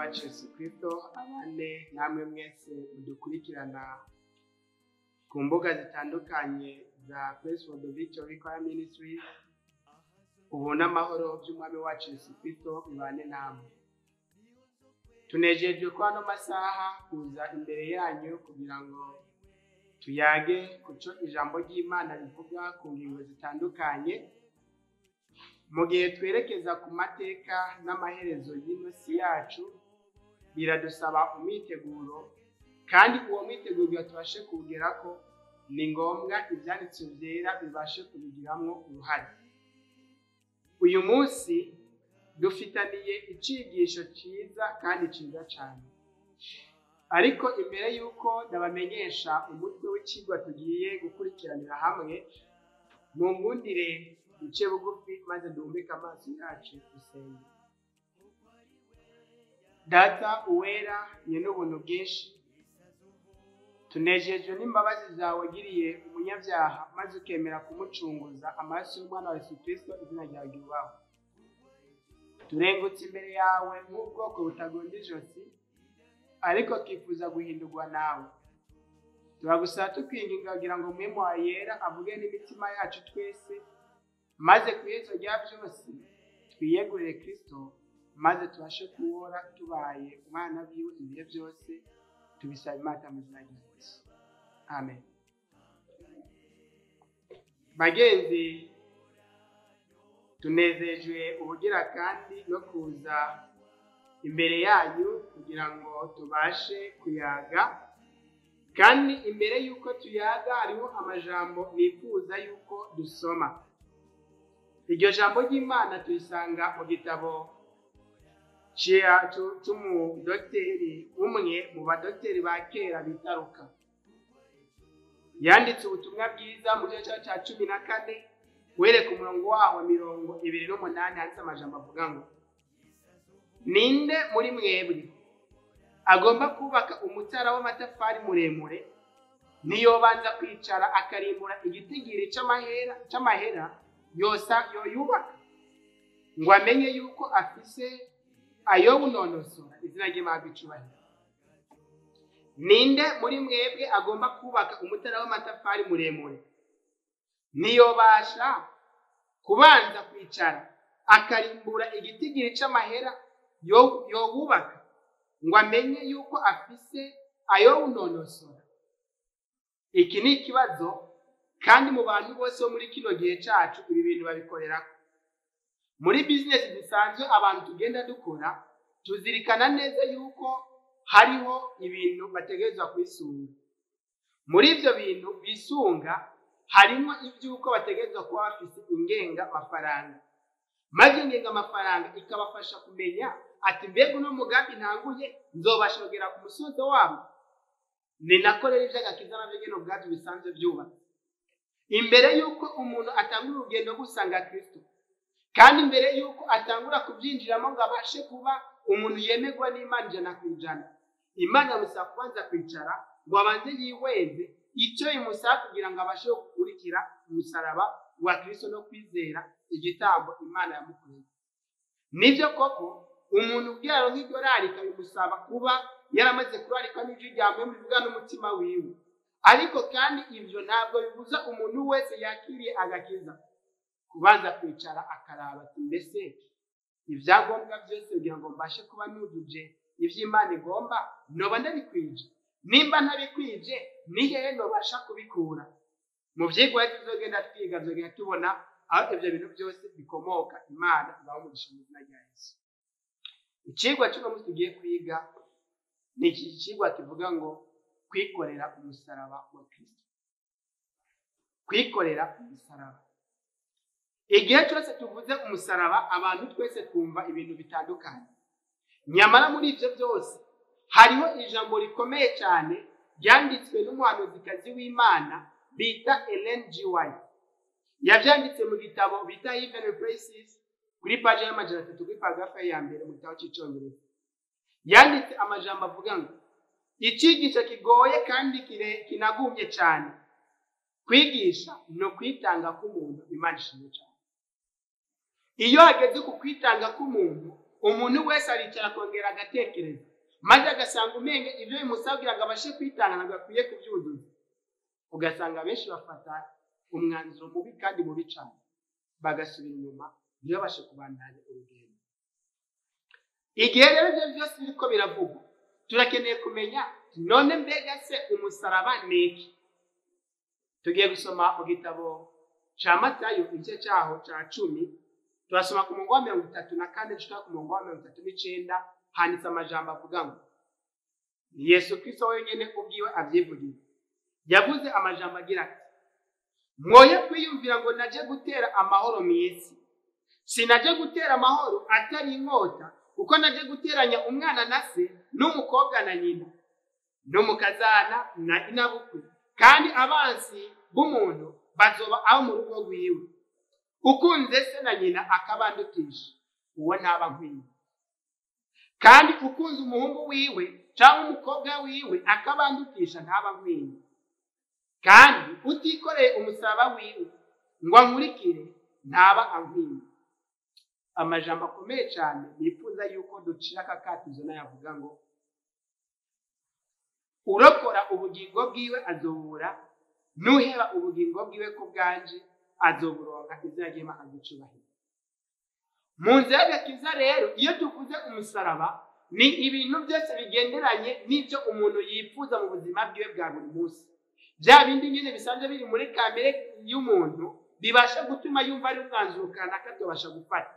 wacu Yesu Kristo abane namwe mwese mudukurikirana ku mbuga zitandukanye za Praise for the Victory Choir Ministry. Ubona amahoro by'umwami wacu Yesu Kristo bibane namwe. Tunejejwe ko ano masaha kuza imbere yanyu kugira ngo tuyage kuco ijambo ry'Imana rivuga ku ngingo zitandukanye. Mu gihe twerekeza ku mateka n'amaherezo y'inosi yacu, biradusaba umwiteguro, kandi uwo mwiteguro tubashe kugerako ni ngombwa ibyanditswe byera bibashe kubigiramwo uruhare. Uyu munsi dufitaniye icigisho cyiza kandi cyiza cyane, ariko imbere y'uko ndabamenyesha umutwe w'ikigwa tugiye gukurikiranira hamwe, mu ngundire duce bugufi maze duhumbike amaso yacu dusenge. Data uwera nyen'ubuntu bwinshi, tunejejwe n'imbabazi zawe wagiriye umunyabyaha maze ukemera kumucunguza amaraso y'umwana wa Yesu Kristo, izina ryawe ryubahwe. Turengutse imbere yawe nk'ubwoko butagonda ijosi, ariko twifuza guhindurwa nawe. Turagusaba tukwinginga kugira ngo Mwemu wawe yera avuge n'imitima yacu twese, maze ku iherezo rya byose twiyegurire Kristo, maze tubashe kuhora tubaye umwana wiwe ibihe byose. Tubisaba Imana mu izina rya Yesu. Amen. Bagenzi, tunezejwe ubugira kandi no kuza imbere yanyu kugira ngo tubashe kuyaga, kandi imbere y'uko tuyaga hariho amajambo nifuza y'uko dusoma. Iryo jambo ry'Imana tuyisanga mu gitabo cy'umudogiteri umwe mu badogiteri ba kera bita Luka. Yanditse ubutumwa bwiza mu gice cya 14 wereka umurongo waho 28, handitse amajambo avuga ngo: ninde muri mwebwe agomba kubaka umutara w'amatafari muremure, niyo banza kwicara akarimbura igitigiri c'amahera yoyubaka ngo amenye yuko afise ayo bunonosora, izina ry'Imana icubahiro. Ninde muri mwebwe agomba kubaka umutara w'amatafari muremure, niyo basha kubanza kwicara akarimbura igitigiri c'amahera yobubaka ngo amenye yuko afise ayo bunonosora. Iki ni ikibazo, kandi mu bantu bose bo muri kino gihe cacu ibi bintu babikorerako. Muri business zisanzwe abantu tugenda dukora, tuzirikana neza yuko hariho ibintu bategerezwa kwisunga. Muri ivyo bintu bisunga harimo ivyuko bategerezwa kuba bafise ingenga mafaranga, maze ingenga mafaranga ikabafasha kumenya ati mbega uno mugambi ntanguye nzobasha kugera ku musozo wabo. Ni nako rero ivy'agakiza n'abigeno ubwacu bisanzwe byubatse. Imbere yuko umuntu atangura urugendo gusanga Kristo, kandi imbere yuko atangura kubyinjiramo ngo abashe kuba umuntu yemerwa n'Imana 100%, Imana yamusaba kubanza kwicara ngo abanze yihweze icyo imusaba kugira ngo abashe gukurikira umusaraba wa Kristo no kwizera igitambo Imana yamukoreye. Nivyo koko umuntu ubwira nk'idolari kabimusaba kuba yaramaze kurarika n'ijwi rya Mwemu rivuga n'umutima wiwe, ariko kandi ivyo ntabwo bibuza umuntu wese yakiriye agakiza kubanza kwicara akaraba ati mbese ibyangombwa byose kugira ngo mbashe kuba nujuje ivy'Imana igomba noba ndabikwije. Nimba ntabikwije ni hehe nobasha kubikura? Mu vyigwa tuzogenda twiga tuzogenda tubona aho ivyo bintu byose bikomoka. Imana ibaho umugisha mu izina rya Yesu. Icigwa cy'uno munsi tugiye kwiga ni ikigwa kivuga ngo kwikorera umusaraba wa Kristo. Kwikorera umusaraba. Igihe cyose tuvuze umusaraba, abantu twese twumva ibintu bitandukanye. Nyamara muri ivyo byose hariho ijambo rikomeye cyane ryanditswe n'umuhanuzikazi w'Imana bita Ellen G. White. Yavyanditse mu gitabo bita Heavenly Places kuri page ya 300 kuri paragrafe ya mbere mu gitabo cy'icongereza. Yanditse amajambo avuga ngo icigisho kigoye kandi kinagumye cyane, kwigisha no kwitanga k'umuntu Imana ishimwe cyane. Iyo hageze ku kwitanga k'umuntu, umuntu wese aricara akongera agatekereza maze agasanga umenge ibyo bimusabwira ngo abashe kwitanga ntabwo akwiye kubyuzuza. Ugasanga benshi bafata umwanzuro mubi kandi mubi cyane bagasubira inyuma ntibabashe kubandanya urugendo. Igihe rero ibyo byose biriko biravugwa turakeneye kumenya none mbega se umusaraba ni iki? Tugiye gusoma mu gitabo cya Matayo igice cyaho cya 10 turasoma ku murongo wa 34 gushika ku murongo wa 39 handitse amajambo avuga ngo Yesu Kristo wenyine ubwiwe avyivugiye yavuze amajambo agira ati mwoye kwiyumvira ngo naje gutera amahoro mu isi. Sinaje gutera amahoro atari inkota, kuko naje guteranya umwana na se n'umukobwa na nyina n'umukazana na inabukwe, kandi abansi b'umuntu bazoba aho mu rugo rwiwe. Ukunze se na nyina akabandutisha uwo ntaba nkwiye, kandi ukunze umuhungu wiwe cyangwa umukobwa wiwe akabandutisha ntaba nkwiye, kandi utikoreye umusaraba wiwe ngo ankurikire ntaba ankwiye. Amajambo akomeye cyane nifuza yuko ducira akakatizo nayavuga ngo urokora ubugingo bwiwe azobura, nuheba ubugingo bwiwe ku bwanje azoburonka, izina ry'Imana ry'icubahiro. Mu nzira y'agakiza rero iyo tuvuze umusaraba ni ibintu byose bigenderanye n'ibyo umuntu yifuza mu buzima bwiwe bwa buri munsi. Bya bindi nyine bisanzwe biri muri kamere y'umuntu bibasha gutuma yumva ari umwanzuro kanaka tubasha gufata.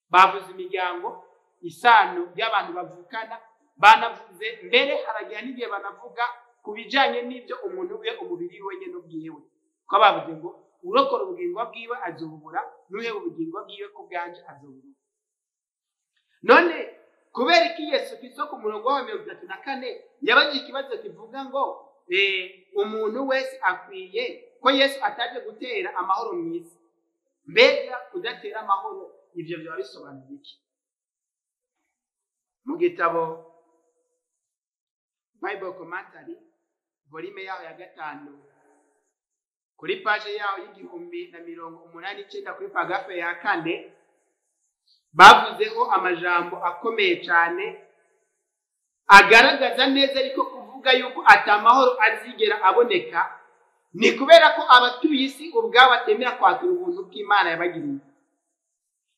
Bavuze imiryango, isano y'abantu bavukana, banavuze mbere haragira n'igihe banavuga ku bijyanye n'ibyo umuntu we umubiri we nyine ubwiwe, ko bavuze ngo urokora ubugingo bwiwe azobubura, nuheba ubugingo bwiwe ku bwanje azobubura. None kubera iki Yesu Kristo ku murongo wa 34 yabaje ikibazo kivuga ngo umuntu wese akwiye ko Yesu ataje gutera amahoro mu isi? Mbega kudatera amahoro ibyo byaba bisobanuye iki? Mu gitabo Bible Commentary volume yaho ya 5 kuri page yaho y'1089 kuri paragrafe ya 4 bavuzeho amajambo akomeye cyane agaragaza neza ariko kuvuga yuko atamahoro azigera aboneka ni kubera ko abatuye isi ubwabo batemera kwakira ubuntu bw'Imana yabagiriye.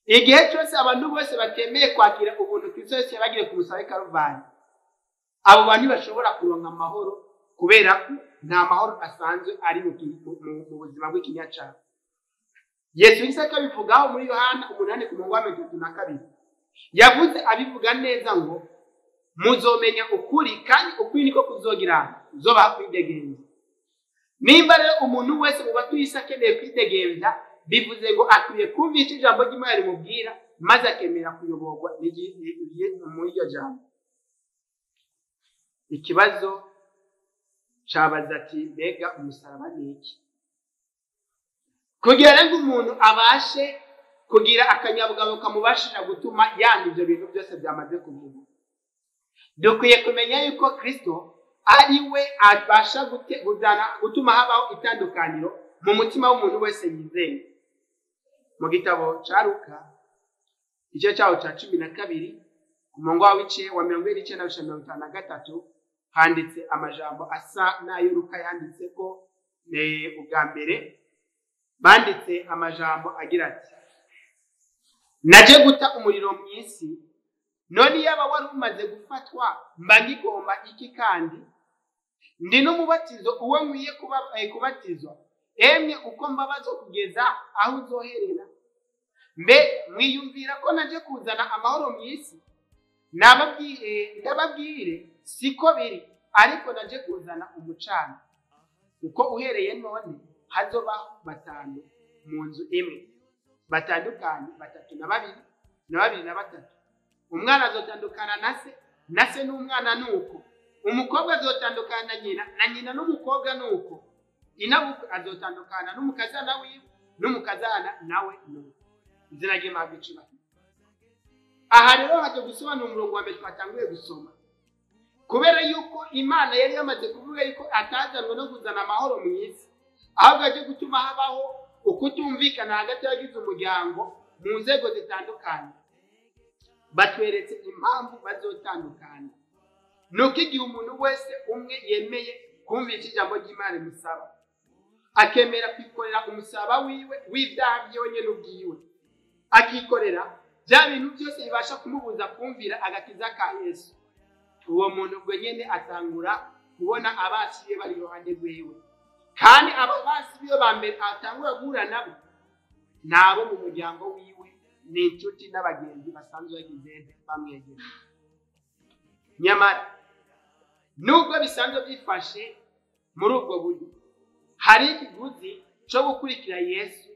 Igihe cyose abantu bose batemeye kwakira ubuntu Kristo Yesu yabagiriye ku musaraba Kalvari, abo bantu bashobora kuronka amahoro kubera ko nta mahoro asanzwe ari mu buzima bw'ikinyacara. Yesu Kristo abivugaho muri Yohana 8:32 yavuze abivuga neza ngo muzomenya ukuri, kandi ukuri niko kuzogira zoba kwidegenza. Nimba rero umuntu wese mu batuye isi akeneye kwidegenza, bivuze ngo akwiye kumvisha ijambo ry'Imana rimubwira maze akemera kuyoborwa muri iryo jambo. Ikibazo cabaza ati mbega umusaraba ni iki? Kugira ngo umuntu abashe kugira akanyabugabo kamubashira gutuma yanga ibyo bintu byose byamaze kuvugwa, dukwiye kumenya yuko Kristo ari we abasha gutuma habaho itandukaniro mu mutima w'umuntu wese yizeye. Mu gitabo cya Luka igice cyaho cya 12 ku murongo wa 29-53 handitse amajambo asa n'ayo Luka yanditse ko ubwa mbere. Banditse amajambo agira ati naje guta umuriro mu isi, none yaba wari umaze gufatwa mba ngigomba iki? Kandi ndi n'umubatizo uwo nkwiye kubatizwa, emwe uko mbabazo kugeza aho uzoherera. Mbe mwiyumvira ko naje kuzana amahoro mu isi? Ndababwire siko biri, ariko naje kuzana umucana, uko uhereye none hazobaho 5 mu nzu imwe, batandukanye 3 na 2 na 2 na 3. Umwana azotandukana na se n'umwana nuko, umukobwa azotandukana na nyina n'umukobwa nuko, inabukwe azotandukana n'umukazana wiwe n'umukazana nawe nuko, izina ry'Imana ry'icubahiro. Aha rero haje gusobanura umurongo wa mbere twatanguye gusoma, kubera yuko Imana yari yamaze kuvuga yuko atazanwe no kuzana amahoro mu isi, ahubwo aje gutuma habaho ukutumvikana hagati y'abagize umuryango mu nzego zitandukanye. batweretse impamvu bazotandukana. Nuko igihe umuntu wese umwe yemeye kumvira ijambo ry'Imana rimusaba, akemera kwikorera umusaba wiwe w'ibyaha byiwe nyene ubwiwe, akikorera bya bintu byose bibasha kumubuza kumvira agakiza ka Yesu, uwo muntu ubwo nyene atangura kubona abasi be bari iruhande rwiwe, kandi abo basi biyo bambere atangura guhura nabo nabo mu muryango wiwe n'inshuti n'abagenzi basanzwe bagize bamwegereye. Nyamara nubwo bisanzwe byifashe muri ubwo buryo, hari ikiguzi cyo gukurikira Yesu,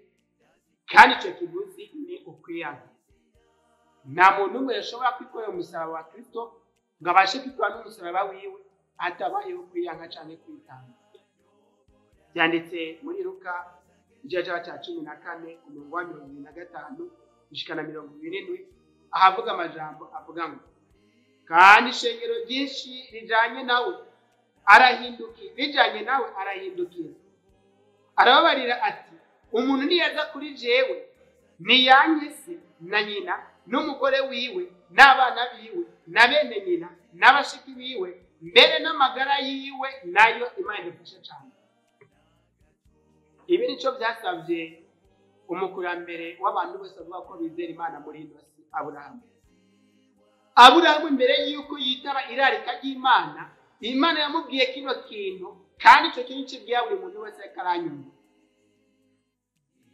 kandi icyo kiguzi ni ukwiyanga. Nta muntu umwe yashobora kwikorera umusaraba wa Kristo ngo abashe kwitwara n'umusaraba wiwe atabayeho kwiyanga cyane kwitanga. Byanditse muri Luka igice cya 14 umurongo wa 25 gushika na 27, ahavuga amajambo avuga ngo, kandi ishengero ryinshi rijanye nawe arahindukira arababarira ati, umuntu niyaza kuri jewe niyanye se na nyina n'umugore wiwe n'abana biwe na bene nyina n'abashiki biwe mbere n'amagara yiwe, nayo Imana idufasha cyane. Ibi nico byasabye umukurambere w'abantu bose avuga ko bizera Imana muri ino si, Aburahamu mbere yuko yitaba irarika ry'Imana, Imana yamubwiye kino kintu, kandi icyo kintu kibwiye buri muntu wese karanyumva: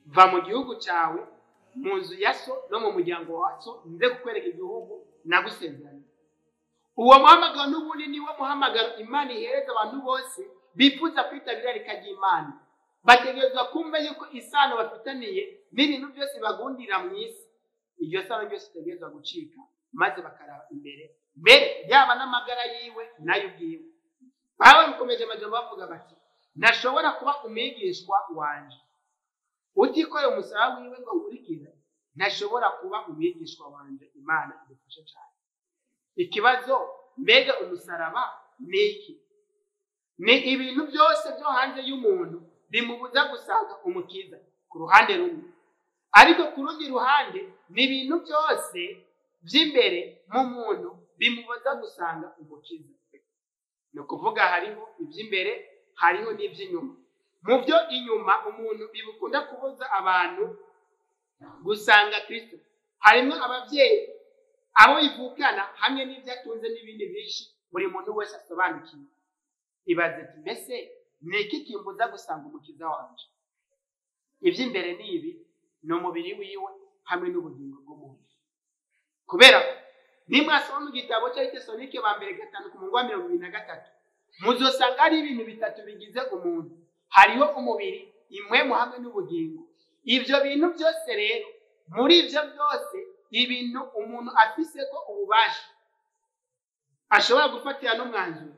va mu gihugu cyawe, mu nzu ya so no mu muryango wa so, nze kukwereka igihugu nagusezeranye. Uwo muhamagaro n'ubundi niwo muhamagaro Imana ihereza abantu bose bifuza kwitabira irarika ry'Imana. Bategerezwa kumva yuko isano bafitaniye n'ibintu byose bagundira mu isi, iryo sano ryose ritegerezwa gucika, maze bakaraba imbere yaba n'amagara yiwe nayo ubwiwe. Bawe mukomeje amajambo bavuga bati, ntashobora kuba umwigishwa wanje utikoreye umusaraba wiwe ngo nkurikire, ntashobora kuba umwigishwa wanje. Imana idufashe cyane. Ikibazo, mbega umusaraba ni iki? Ni ibintu byose byo hanze y'umuntu bimubuza gusanga umukiza ku ruhande rumwe, ariko ku rundi ruhande ni ibintu byose by'imbere mu muntu bimubuza gusanga umukiza. Ni ukuvuga hariho iby'imbere, hariho n'iby'inyuma. Mu byo inyuma umuntu bibukunda kubuza abantu gusanga Kristo harimo ababyeyi, abo bivukana, hamwe n'ibyo atunze n'ibindi byinshi buri muntu wese asobanukiwe. Ibaze ati, mbese ni iki kimbuza gusanga umukiza wanje? Iby'imbere ni ibi: ni umubiri wiwe hamwe n'ubugingo bw'umuntu. Kubera nimwasoma mu gitabo cy'Abatesalonike ba mbere 5:23, muzosanga ari ibintu bitatu bigize umuntu. Hariho umubiri, impwemu hamwe n'ubugingo. Ibyo bintu byose rero, muri ibyo byose ibintu umuntu afise ko ububasha ashobora gufatira n'umwanzuro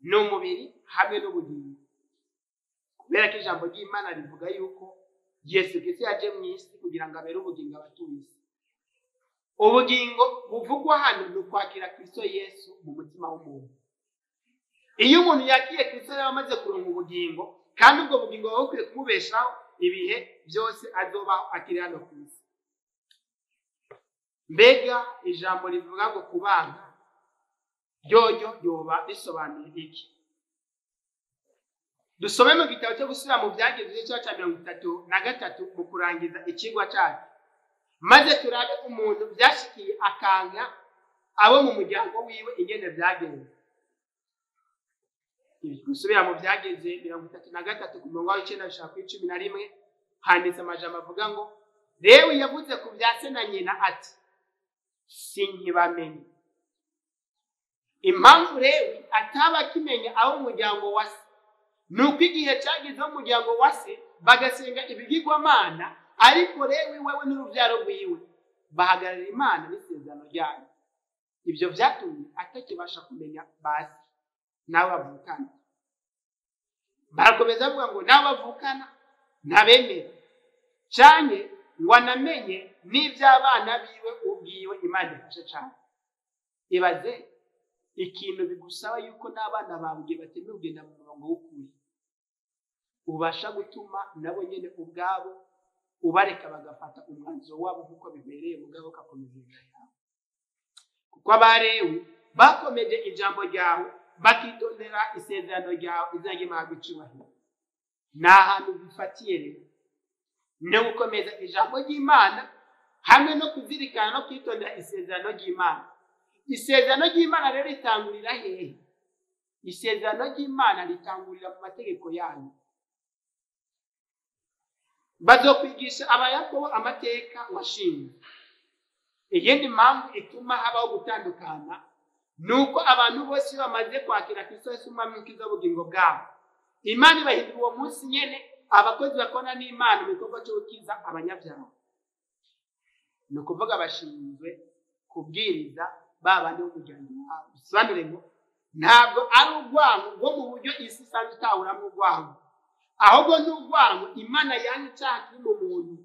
ni umubiri hamwe n'ubugingo. Kubera ko ijambo ry'Imana rivuga yuko Yesu Kristo yaje mu isi kugira ngo abere ubugingo abatuye isi. Ubugingo buvugwa hano ni ukwakira Kristo Yesu mu mutima w'umuntu. Iyo umuntu yakiye Kristo yaba amaze kuronka ubugingo, kandi ubwo bugingo buba bukwiye kumubeshaho ibihe byose azobaho akiri hano ku isi. Mbega ijambo rivuga ngo kubanga ryoryo ryoba risobanuye iki? Dusome mu gitabo cyo gusubira mu Byagezwe cya 33 mu kurangiza ikigwa cyacu, maze turabe umuntu byashikiye akanga abo mu muryango wiwe ingene byagenze. Gusubira mu Byagezwe 33 ku murongo wa 9-11 handitse amajambo avuga ngo, Lewi yavuze ku bya se na nyina ati, sinkibamenye. Impamvu Lewi ataba akimenya abo umuryango wa se, nuko igihe cyagize umuryango wa se bagasenga ibigirwamana, ariko Lewi wewe n'urubyaro rwiwe bahagararira Imana n'isezerano ryayo. Ibyo byatumye atakibasha kumenya basi nawe bavukana. Barakomeza bavuga ngo nawe bavukana ntabemera, cyane ngo anamenye n'iby'abana biwe ubwiwe. Imana ifashe cyane. Ibaze ikintu bigusaba yuko n'abana bawe igihe batemeye kugenda mu murongo w'ukuri, ubasha gutuma nabo nyine ubwabo ubareka bagafata umwanzuro wabo nk'uko bibereye, mugabo ugakomeza inzira yawe. kuko abarewi bakomeje ijambo ryawe bakitondera isezerano ryawe izina ry'Imana icubahiro. Ni ahantu bifatiye rero no gukomeza ijambo ry'Imana hamwe no kuzirikana no kwitondera isezerano ry'Imana. Isezerano ry'Imana rero ritangurira hehe? Isezerano ry'Imana ritangurira mu mategeko yayo. Bazokwigisha abayakobo amateka washinze. Iyindi mpamvu ituma habaho gutandukana nuko abantu bose bamaze kwakira Kristo Yesu umwami n'umukiza w'ubugingo bwabo, Imana ibahindura uwo munsi nyene abakozi bakora n'Imana mu gikorwa cyo gukiza abanyabyaha. Ni ukuvuga bashinzwe kubwiriza babandi b'umuryango wabo. Bisobanure ngo ntabwo ari urwango rwo mu buryo isi isanzwe itahuramo urwango, ahubwo ni urwango Imana yanga icyaha kiri mu muntu.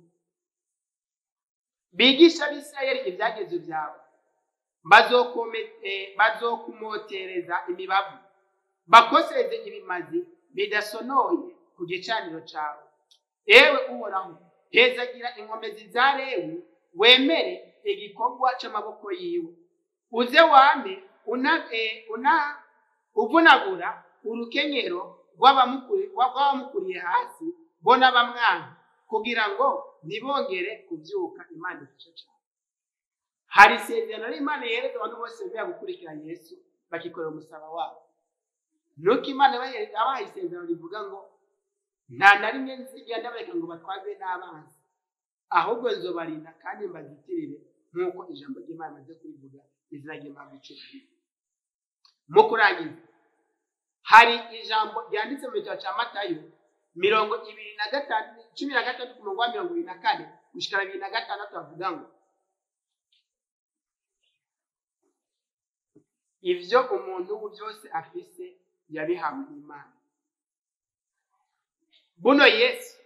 Bigisha Abisirayeli ibyagezo byawe, bazokumotereza imibavu, bakosereze ibimazi bidasonoye ku gicaniro cyawe. Ewe Uhoraho, hezagira inkomezi za Lewi, wemere igikorwa cy'amaboko yiwe. Uze wame uvunagura urukenyero rw'abamukuriye hasi bona bamwana, kugira ngo ntibongere kubyuka. Imana ifasha cyane. Hari isezerano n'Imana yereza abantu bose bemera gukurikira Yesu bakikorera umusaraba wabo. Nuko Imana yabahaye isezerano rivuga ngo nta na rimwe nzigenda bareka ngo batwazwe n'abanzi, ahubwo nzobarinda kandi mbazitirire nk'uko ijambo ry'Imana rimaze kubivuga izina ry'Imana icubahiro. Mu kurangiza, hari ijambo ryanditse mu gitabo cya Matayo 15:16 ku murongo wa 24 gushikana 26 bavuga ngo ivyo umuntu byose afise yabihawe n'Imana. Buno Yesu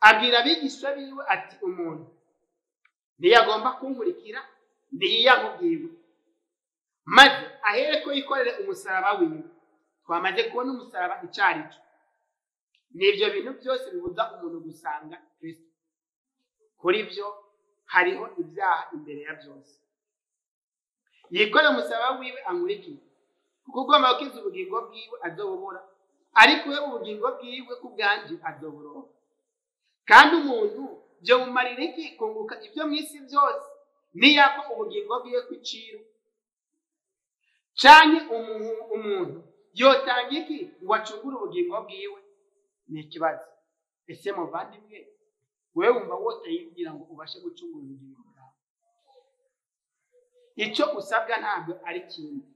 abwira abigishwa biwe ati umuntu ntiyagomba kunkurikira ntiyamubwiwe, maze ahereko yikorere umusaraba wiwe. Twamaze kubona umusaraba icari cyo. N'ibyo bintu byose bibuza umuntu gusanga Kristo. Kuri byo hariho ibyaha imbere ya byose. Yikorere umusaraba wiwe ankurikire, kuko ugomba gukiza ubugingo bwiwe azobubura, ariko we ubugingo bwiwe ku bwanje azoburonka. Kandi umuntu byo mumarira iki kunguka ibyo mu isi byose niyako ubugingo bwiwe kw'iciro? Canke umuntu yotanga iki ngo acungure ubugingo bwiwe? Ni ikibazo. Ese muvandimwe, wewe wumva wotayibwira ngo ubashe gucungura ubugingo bwawe? Icyo usabwa ntabwo ari kintu.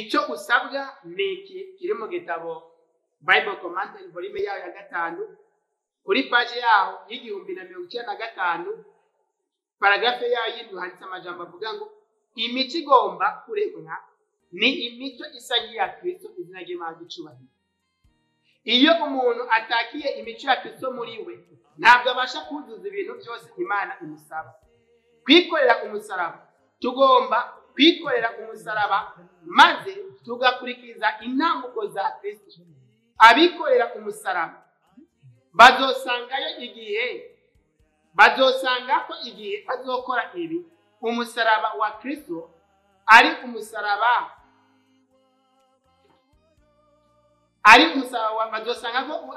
Icyo usabwa ni iki kiri mu gitabo Bible Commentary volume yayo ya 5 kuri page yaho y'1095 paragrafe yayo y'indwi handitse amajambo avuga ngo imico igomba kuremwa ni imico isa nk'iya Kristo izina ry'Imana icubahiro. Iyo umuntu atakiye imico ya Kristo muri we, ntabwo abasha kuzuza ibintu byose Imana imusaba. Kwikorera umusaraba, tugomba kwikorera umusaraba maze tugakurikiza intambuko za Kristo. Abikorera umusaraba bazosanga ko igihe bazokora ibi, umusaraba wa Kristo ari umusaraba bazosanga ko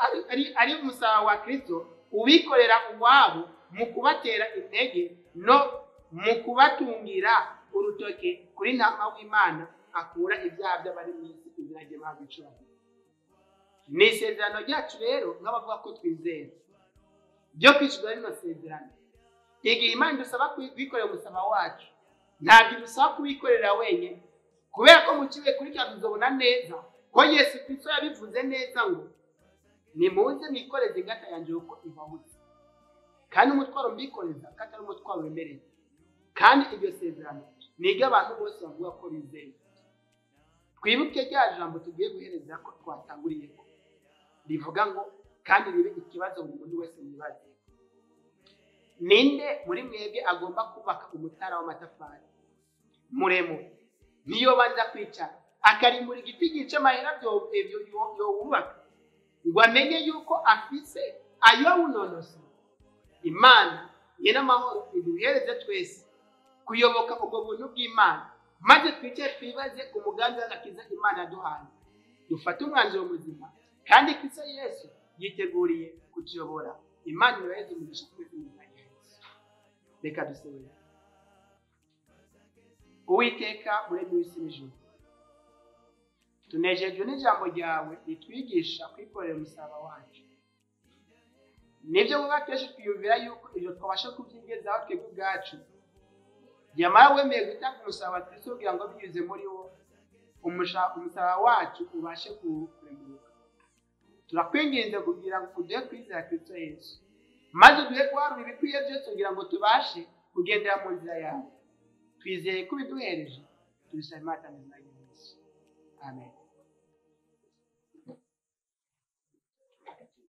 ari umusaraba wa Kristo ubikorera uwabo mu kubatera intege no mu kubatungira urutoke kuri ntama w'Imana akura ibyaha by'abari mu isi izina ry'Imana icubahiro. Ni isezerano ryacu rero nk'abavuga ko twizera byo kwishura rino sezerano. Igihe Imana idusaba kwikorera umusaraba wacu, ntabwo idusaba kuwikorera wenyine, kubera ko mu kiwe kuri cya tuzobona neza ko Yesu Kristo yabivuze neza ngo nimuze mwikoreze ingata yanjye uko ibahutse, kandi umutwaro mbikoreza katari umutwaro wemereye. Kandi iryo sezerano niga abantu bose bavuga ko bizeye. Twibuke rya jambo tugiye guhereza ko twatanguriye ko rivuga ngo kandi ribe ikibazo buri muntu wese yibaza, ninde muri mwebwe agomba kubaka umutara w'amatafari muremure niyo banza kwicara akarimbura igiti gice mahera byo wubaka ngo amenye yuko afise ayo wunonoso? Imana yena amahoro iduhereze twese kuyoboka ubwo buntu bw'Imana, maze twicare twibaze ku mugambi w'agakiza Imana yaduhaye, dufate umwanzuro muzima kandi Kristo Yesu yiteguriye kutuyobora. Imana ibahe umugisha twese mu izina rya Yesu. Reka dusenge. Uwiteka muremyi w'isi n'ijuru, tunejejwe n'ijambo ryawe ritwigisha kwikorera umusaraba wacu. Nibyo vuba kenshi twiyumvira yuko ibyo twabasha kubyigezaho twebwe ubwacu, nyamara wemeye gutanga umusaraba Kristo kugira ngo binyuze muri wo umusaraba wacu ubashe kuremuka. Turakwinginze kugira ngo uduhe kwizera Kristo Yesu, maze uduhe guharura ibikwiye byose kugira ngo tubashe kugendera mu nzira yawe. Twizeye ko ubiduhereje, tubisaba Imana mu izina rya Yesu. Amen.